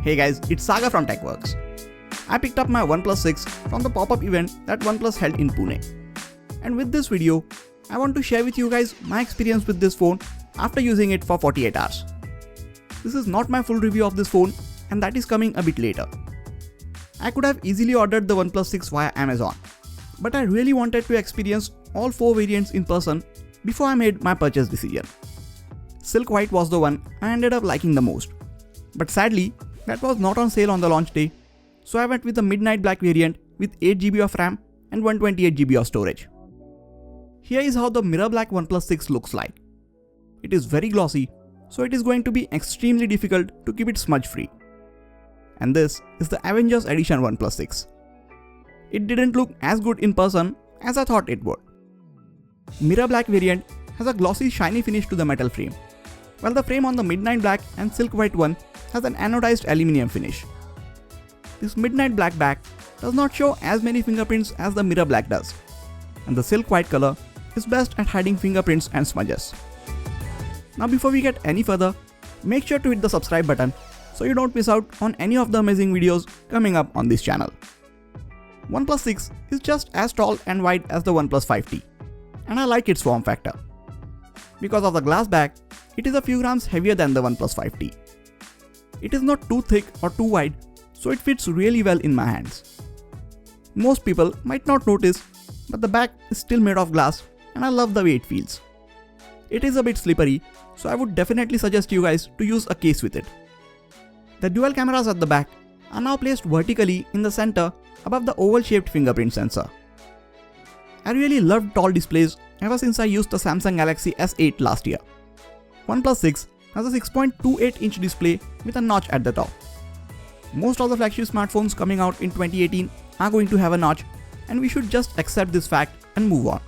Hey guys, it's Saga from TechWorks. I picked up my OnePlus 6 from the pop-up event that OnePlus held in Pune. And with this video, I want to share with you guys my experience with this phone after using it for 48 hours. This is not my full review of this phone, and that is coming a bit later. I could have easily ordered the OnePlus 6 via Amazon, but I really wanted to experience all 4 variants in person before I made my purchase decision. Silk White was the one I ended up liking the most, but sadly, that was not on sale on the launch day, so I went with the Midnight Black variant with 8GB of RAM and 128GB of storage. Here is how the Mirror Black OnePlus 6 looks like. It is very glossy, so it is going to be extremely difficult to keep it smudge free. And this is the Avengers Edition OnePlus 6. It didn't look as good in person as I thought it would. Mirror Black variant has a glossy shiny finish to the metal frame, while the frame on the Midnight Black and Silk White one has an anodized aluminium finish. This Midnight Black back does not show as many fingerprints as the Mirror Black does, and the Silk White color is best at hiding fingerprints and smudges. Now before we get any further, make sure to hit the subscribe button so you don't miss out on any of the amazing videos coming up on this channel. OnePlus 6 is just as tall and wide as the OnePlus 5T, and I like its form factor. Because of the glass back, it is a few grams heavier than the OnePlus 5T. It is not too thick or too wide, so it fits really well in my hands. Most people might not notice, but the back is still made of glass and I love the way it feels. It is a bit slippery, so I would definitely suggest you guys to use a case with it. The dual cameras at the back are now placed vertically in the center above the oval-shaped fingerprint sensor. I really loved tall displays ever since I used the Samsung Galaxy S8 last year. OnePlus 6 has a 6.28-inch display with a notch at the top. Most of the flagship smartphones coming out in 2018 are going to have a notch, and we should just accept this fact and move on.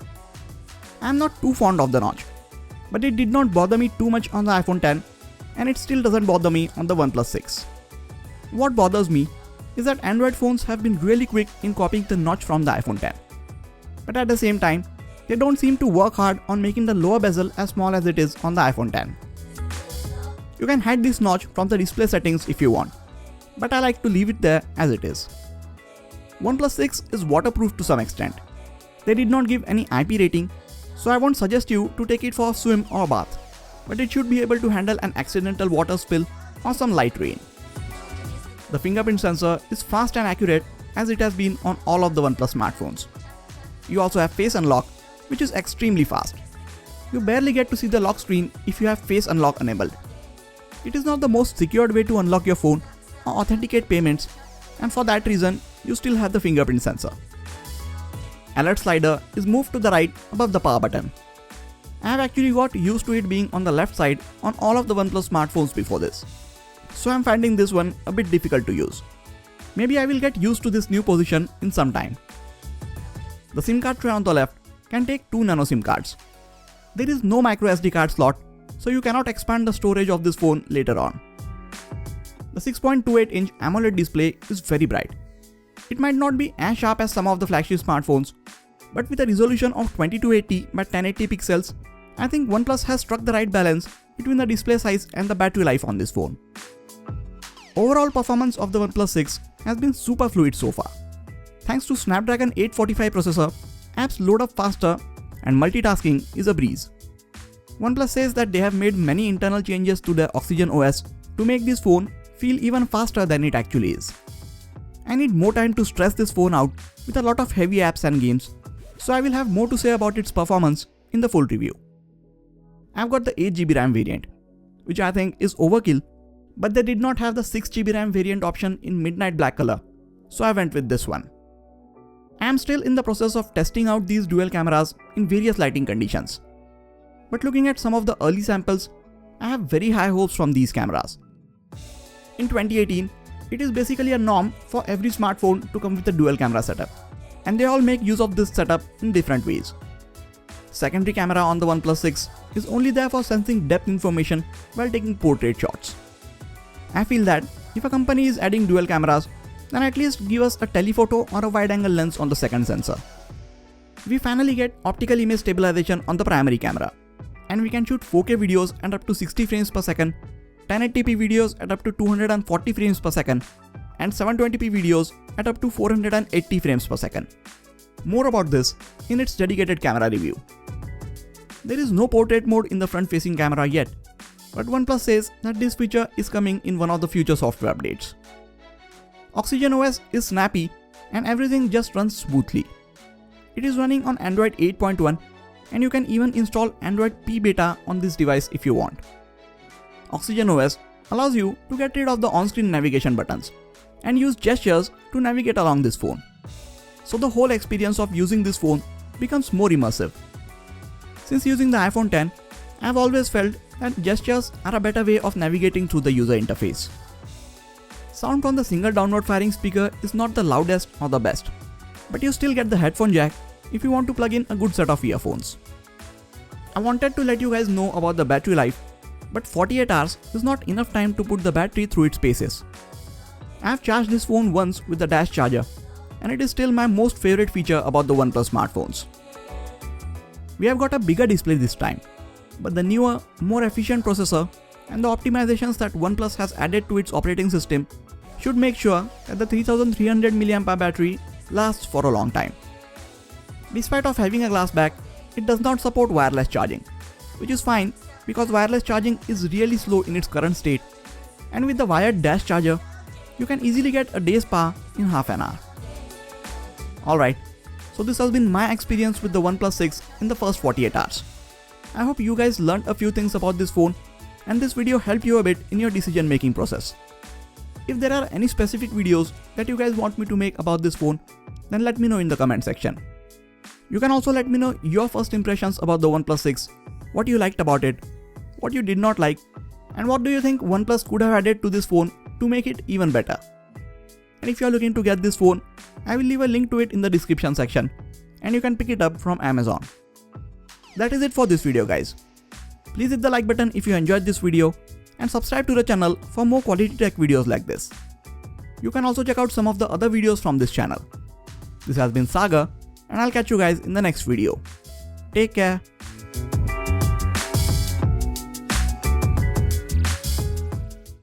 I am not too fond of the notch, but it did not bother me too much on the iPhone X, and it still doesn't bother me on the OnePlus 6. What bothers me is that Android phones have been really quick in copying the notch from the iPhone X. But at the same time, they don't seem to work hard on making the lower bezel as small as it is on the iPhone X. You can hide this notch from the display settings if you want, but I like to leave it there as it is. OnePlus 6 is waterproof to some extent. They did not give any IP rating, so I won't suggest you to take it for a swim or bath, but it should be able to handle an accidental water spill or some light rain. The fingerprint sensor is fast and accurate as it has been on all of the OnePlus smartphones. You also have Face Unlock, which is extremely fast. You barely get to see the lock screen if you have Face Unlock enabled. It is not the most secured way to unlock your phone or authenticate payments, and for that reason, you still have the fingerprint sensor. Alert slider is moved to the right above the power button. I have actually got used to it being on the left side on all of the OnePlus smartphones before this, so I am finding this one a bit difficult to use. Maybe I will get used to this new position in some time. The SIM card tray on the left can take 2 nano SIM cards. There is no micro SD card slot, so you cannot expand the storage of this phone later on. The 6.28-inch AMOLED display is very bright. It might not be as sharp as some of the flagship smartphones, but with a resolution of 2280 by 1080 pixels, I think OnePlus has struck the right balance between the display size and the battery life on this phone. Overall performance of the OnePlus 6 has been super fluid so far. Thanks to Snapdragon 845 processor, apps load up faster and multitasking is a breeze. OnePlus says that they have made many internal changes to their Oxygen OS to make this phone feel even faster than it actually is. I need more time to stress this phone out with a lot of heavy apps and games, so I will have more to say about its performance in the full review. I've got the 8GB RAM variant, which I think is overkill, but they did not have the 6GB RAM variant option in Midnight Black color, so I went with this one. I am still in the process of testing out these dual cameras in various lighting conditions, but looking at some of the early samples, I have very high hopes from these cameras. In 2018, it is basically a norm for every smartphone to come with a dual camera setup, and they all make use of this setup in different ways. Secondary camera on the OnePlus 6 is only there for sensing depth information while taking portrait shots. I feel that if a company is adding dual cameras, then at least give us a telephoto or a wide-angle lens on the second sensor. We finally get optical image stabilization on the primary camera, and we can shoot 4K videos and up to 60 frames per second 1080p videos at up to 240 frames per second and 720p videos at up to 480 frames per second. More about this in its dedicated camera review. There is no portrait mode in the front-facing camera yet, but OnePlus says that this feature is coming in one of the future software updates. Oxygen OS is snappy and everything just runs smoothly. It is running on Android 8.1 and you can even install Android P Beta on this device if you want. Oxygen OS allows you to get rid of the on-screen navigation buttons and use gestures to navigate along this phone. So the whole experience of using this phone becomes more immersive. Since using the iPhone X, I have always felt that gestures are a better way of navigating through the user interface. Sound from the single downward firing speaker is not the loudest or the best, but you still get the headphone jack if you want to plug in a good set of earphones. I wanted to let you guys know about the battery life, but 48 hours is not enough time to put the battery through its paces. I have charged this phone once with the dash charger, and it is still my most favorite feature about the OnePlus smartphones. We have got a bigger display this time, but the newer, more efficient processor and the optimizations that OnePlus has added to its operating system should make sure that the 3300 mAh battery lasts for a long time. Despite of having a glass back, it does not support wireless charging, which is fine because wireless charging is really slow in its current state, and with the wired dash charger, you can easily get a day's power in half an hour. Alright, so this has been my experience with the OnePlus 6 in the first 48 hours. I hope you guys learned a few things about this phone and this video helped you a bit in your decision making process. If there are any specific videos that you guys want me to make about this phone, then let me know in the comment section. You can also let me know your first impressions about the OnePlus 6, what you liked about it, what you did not like, and what do you think OnePlus could have added to this phone to make it even better. And if you are looking to get this phone, I will leave a link to it in the description section and you can pick it up from Amazon. That is it for this video guys. Please hit the like button if you enjoyed this video and subscribe to the channel for more quality tech videos like this. You can also check out some of the other videos from this channel. This has been Sagar and I'll catch you guys in the next video. Take care.